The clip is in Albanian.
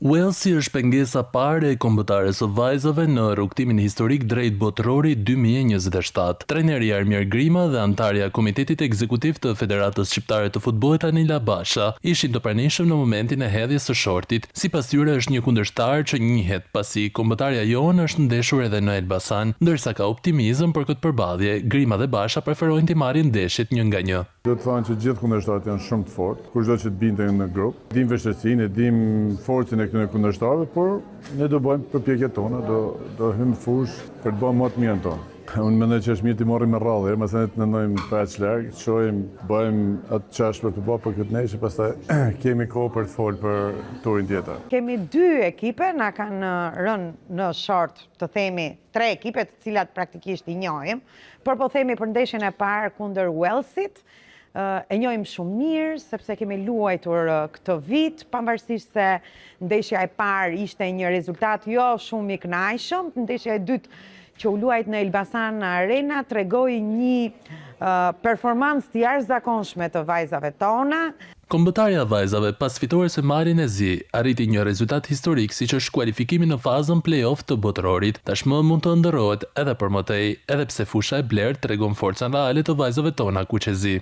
Walesi është pengesa pare e kombëtare së vajzave në rrugtimin historik drejt botërori 2027. Trajneri Armir Grima dhe antarja e Komitetit Ekzekutiv të Federatës Shqiptare të Futbollit Anila Basha ishin të pranishëm në momentin e hedhjes së shortit. Sipas tyre është një kundërshtar që njihet pasi kombëtarja jonë është ndeshur edhe në Elbasan, ndërsa ka optimizëm për këtë përballje. Grima dhe Basha preferojnë të marrin ndeshjet 1-1. Do të thonë që gjithë kundërshtarët janë shumë të fortë, kushdo që të binte në grup. Dim vështirësinë, dim forcën e këtyre kundërshtarëve, por ne do bëjmë përpjekjet tona, do hymë fush për të bërë më të mirën tonë. Unë mendoj që është mirë të marrim me radhë, mos ne të ndojmë paç larg, shohim, bëjmë atë çash për të bërë për këtë nesër, pastaj kemi kohë për të folë për turin tjetër. Kemi 2 ekipe, na kanë rënë në short, të themi 3 ekipe të cilat praktikisht i njohim, por po themi për ndeshjen e parë kundër Walesit. E njohim shumë mirë, sepse kemi luajtur këtë vit, pavarësisht se ndeshja e parë ishte një rezultat jo shumë i kënaqshëm, ndeshja e dytë që u luajt në Elbasan Arena tregoi një performancë të jashtëzakonshme të vajzave tona. Kombëtarja e vajzave pas fitores së marrjen e zi arriti një rezultat historik siç është kualifikimi në fazën play-off të botërorit. Tashmë mund të ndërrohet edhe për më tej, edhe pse fusha e blerë tregon forcën reale të vajzave tona kuqezi.